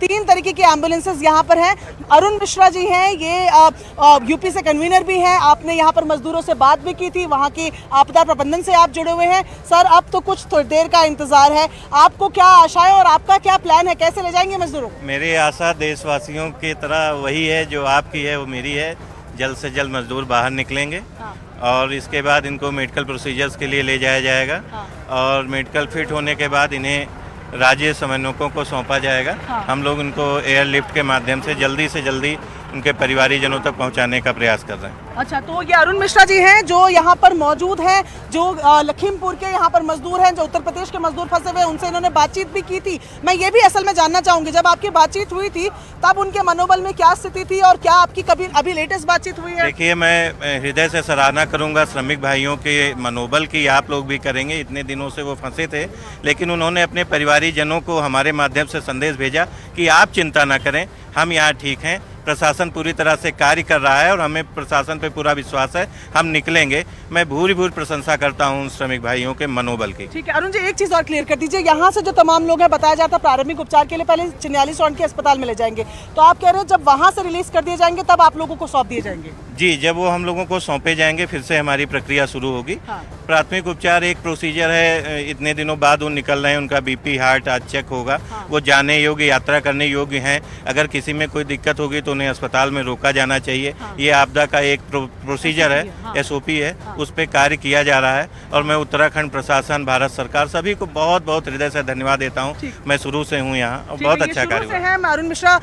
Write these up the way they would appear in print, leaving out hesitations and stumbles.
3 तरीके की एम्बुलेंसेज यहाँ पर हैं। अरुण मिश्रा जी हैं, ये यूपी से कन्वीनर भी हैं। आपने यहाँ पर मजदूरों से बात भी की थी, वहाँ की आपदा प्रबंधन से आप जुड़े हुए हैं। सर, अब तो कुछ थोड़ी देर का इंतजार है, आपको क्या आशाएं और आपका क्या प्लान है, कैसे ले जाएंगे मजदूरों को? मेरी आशा देशवासियों की तरह वही है जो आपकी है, वो मेरी है। जल्द से जल्द मजदूर बाहर निकलेंगे। हाँ। और इसके बाद इनको मेडिकल प्रोसीजर्स के लिए ले जाया जाएगा। हाँ। और मेडिकल फिट होने के बाद इन्हें राज्य समन्वयकों को सौंपा जाएगा। हाँ। हम लोग इनको एयरलिफ्ट के माध्यम से जल्दी उनके परिवारीजनों तक पहुंचाने का प्रयास कर रहे हैं। अच्छा, तो ये अरुण मिश्रा जी हैं जो यहाँ पर मौजूद हैं, जो लखीमपुर के यहाँ पर मजदूर हैं, जो उत्तर प्रदेश के मजदूर फंसे हुए हैं, उनसे इन्होंने बातचीत भी की थी। मैं ये भी असल में जानना चाहूंगी, जब आपकी बातचीत हुई थी तब उनके मनोबल में क्या स्थिति थी और क्या आपकी कभी अभी लेटेस्ट बातचीत हुई है? देखिए, मैं हृदय से सराहना करूंगा श्रमिक भाइयों के मनोबल की, आप लोग भी करेंगे। इतने दिनों से वो फंसे थे, लेकिन उन्होंने अपने परिवारीजनों को हमारे माध्यम से संदेश भेजा कि आप चिंता न करें, हम यहाँ ठीक हैं। प्रशासन पूरी तरह से कार्य कर रहा है और हमें प्रशासन पे पूरा विश्वास है, हम निकलेंगे। मैं भूरी प्रशंसा करता हूं श्रमिक भाइयों के मनोबल की। ठीक है अरुण जी, एक चीज और क्लियर कर दीजिए, यहाँ से जो तमाम लोग हैं, बताया जाता है प्रारंभिक उपचार के लिए पहले चिन्यालीस के अस्पताल में ले जाएंगे, तो आप कह रहे हैं जब वहाँ से रिलीज कर दिए जाएंगे तब आप लोगों को सौंप दिए जाएंगे? जी, जब वो हम लोगों को सौंपे जाएंगे फिर से हमारी प्रक्रिया शुरू होगी। हाँ। प्राथमिक उपचार एक प्रोसीजर है, इतने दिनों बाद वो निकल रहे हैं, उनका बीपी हार्ट आज चेक होगा। हाँ। वो जाने योग्य, यात्रा करने योग्य हैं। अगर किसी में कोई दिक्कत होगी तो उन्हें अस्पताल में रोका जाना चाहिए। हाँ। ये आपदा का एक प्रोसीजर है, हाँ। SOP है। हाँ। उस पर कार्य किया जा रहा है और मैं उत्तराखंड प्रशासन, भारत सरकार सभी को बहुत हृदय से धन्यवाद देता हूँ। मैं शुरू से हूँ यहाँ और बहुत अच्छा कार्य हुआ है। अरुण मिश्रा,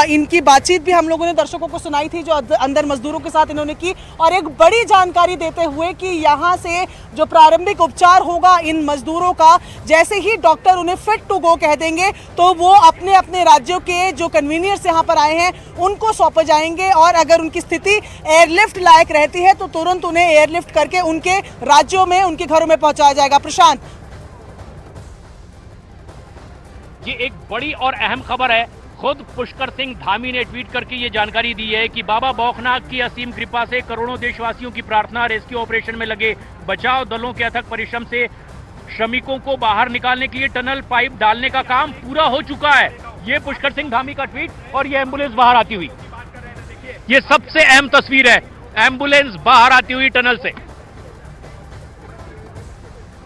इनकी बातचीत भी हम लोगों ने दर्शकों को सुनाई थी जो अंदर मजदूरों के साथ इन्होंने की, और एक बड़ी जानकारी देते हुए कि यहाँ से जो प्रारंभिक उपचार होगा इन मजदूरों का, जैसे ही डॉक्टर उन्हें फिट टू गो कह देंगे तो वो अपने अपने राज्यों के जो कन्वीनियर्स यहाँ पर आए हैं उनको सौंपे जाएंगे, और अगर उनकी स्थिति एयरलिफ्ट लायक रहती है तो तुरंत उन्हें एयरलिफ्ट करके उनके राज्यों में, उनके घरों में पहुंचाया जाएगा। प्रशांत, ये एक बड़ी और अहम खबर है। खुद पुष्कर सिंह धामी ने ट्वीट करके ये जानकारी दी है कि बाबा बौखनाग की असीम कृपा से करोड़ों देशवासियों की प्रार्थना, रेस्क्यू ऑपरेशन में लगे बचाव दलों के अथक परिश्रम से श्रमिकों को बाहर निकालने के लिए टनल पाइप डालने का काम पूरा हो चुका है। ये पुष्कर सिंह धामी का ट्वीट और ये एम्बुलेंस बाहर आती हुई, ये सबसे अहम तस्वीर है, एम्बुलेंस बाहर आती हुई टनल से।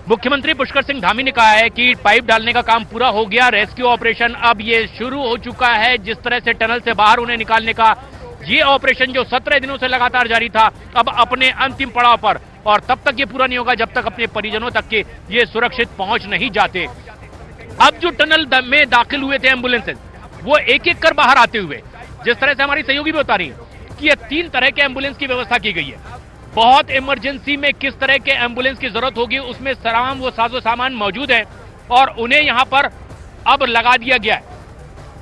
मुख्यमंत्री पुष्कर सिंह धामी ने कहा है कि पाइप डालने का काम पूरा हो गया, रेस्क्यू ऑपरेशन अब ये शुरू हो चुका है। जिस तरह से टनल से बाहर उन्हें निकालने का ये ऑपरेशन जो 17 दिनों से लगातार जारी था, अब अपने अंतिम पड़ाव पर, और तब तक ये पूरा नहीं होगा जब तक अपने परिजनों तक के ये सुरक्षित पहुंच नहीं जाते। अब जो टनल में दाखिल हुए थे एम्बुलेंसेज, वो एक एक कर बाहर आते हुए, जिस तरह से हमारी सहयोगी भी बता रही है कि ये 3 तरह के एम्बुलेंस की व्यवस्था की गई है। बहुत इमरजेंसी में किस तरह के एम्बुलेंस की जरूरत होगी उसमें तमाम वो साजो सामान मौजूद है और उन्हें यहां पर अब लगा दिया गया है।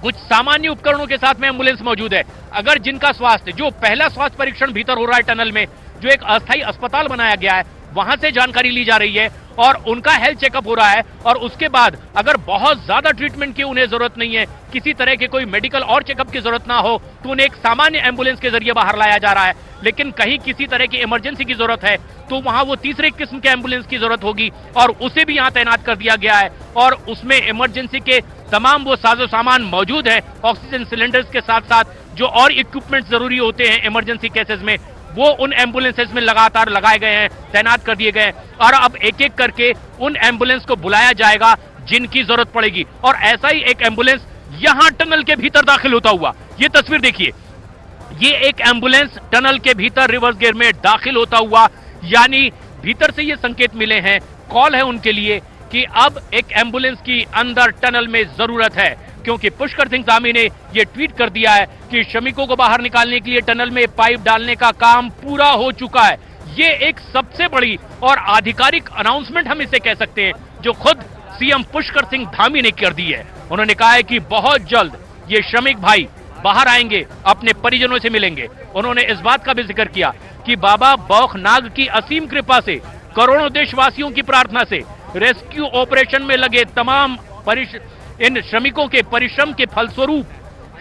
कुछ सामान्य उपकरणों के साथ में एम्बुलेंस मौजूद है। अगर जिनका स्वास्थ्य, जो पहला स्वास्थ्य परीक्षण भीतर हो रहा है टनल में, जो एक अस्थायी अस्पताल बनाया गया है, वहां से जानकारी ली जा रही है और उनका हेल्थ चेकअप हो रहा है, और उसके बाद अगर बहुत ज्यादा ट्रीटमेंट की उन्हें जरूरत नहीं है, किसी तरह के कोई मेडिकल और चेकअप की जरूरत ना हो, तो उन्हें एक सामान्य एम्बुलेंस के जरिए बाहर लाया जा रहा है। लेकिन कहीं किसी तरह की इमरजेंसी की जरूरत है तो वहां वो तीसरे किस्म के एम्बुलेंस की जरूरत होगी और उसे भी यहां तैनात कर दिया गया है, और उसमें इमरजेंसी के तमाम वो साजो सामान मौजूद है। ऑक्सीजन सिलेंडर्स के साथ साथ जो और इक्विपमेंट जरूरी होते हैं इमरजेंसी केसेस में, वो उन एम्बुलेंसेज में लगातार लगाए गए हैं, तैनात कर दिए गए हैं, और अब एक एक करके उन एम्बुलेंस को बुलाया जाएगा जिनकी जरूरत पड़ेगी। और ऐसा ही एक एम्बुलेंस यहां टनल के भीतर दाखिल होता हुआ, ये तस्वीर देखिए, ये एक एम्बुलेंस टनल के भीतर रिवर्स गियर में दाखिल होता हुआ, यानी भीतर से ये संकेत मिले हैं, कॉल है उनके लिए कि अब एक एम्बुलेंस की अंदर टनल में जरूरत है, क्योंकि पुष्कर सिंह धामी ने यह ट्वीट कर दिया है कि श्रमिकों को बाहर निकालने के लिए टनल में पाइप डालने का काम पूरा हो चुका है। ये एक सबसे बड़ी और आधिकारिक अनाउंसमेंट हम इसे कह सकते हैं जो खुद सीएम पुष्कर सिंह धामी ने कर दी है। उन्होंने कहा है कि बहुत जल्द ये श्रमिक भाई बाहर आएंगे, अपने परिजनों से मिलेंगे। उन्होंने इस बात का भी जिक्र किया कि बाबा बौखनाग की असीम कृपा से, करोड़ों देशवासियों की प्रार्थना से, रेस्क्यू ऑपरेशन में लगे तमाम इन श्रमिकों के परिश्रम के फलस्वरूप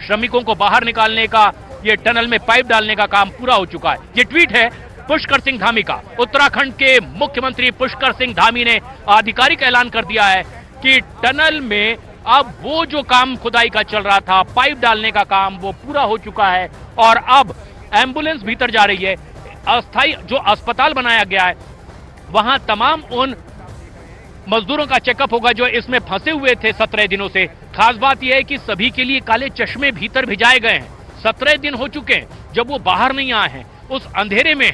श्रमिकों को बाहर निकालने का, ये टनल में पाइप डालने का काम पूरा हो चुका है। ये ट्वीट है पुष्कर सिंह धामी का। उत्तराखंड के मुख्यमंत्री पुष्कर सिंह धामी ने आधिकारिक ऐलान कर दिया है कि टनल में अब वो जो काम खुदाई का चल रहा था, पाइप डालने का काम, वो पूरा हो चुका है और अब एम्बुलेंस भीतर जा रही है। अस्थाई जो अस्पताल बनाया गया है वहां तमाम उन मजदूरों का चेकअप होगा जो इसमें फंसे हुए थे 17 दिनों से। खास बात यह है कि सभी के लिए काले चश्मे भीतर भिजाए गए हैं। 17 दिन हो चुके हैं जब वो बाहर नहीं आए हैं, उस अंधेरे में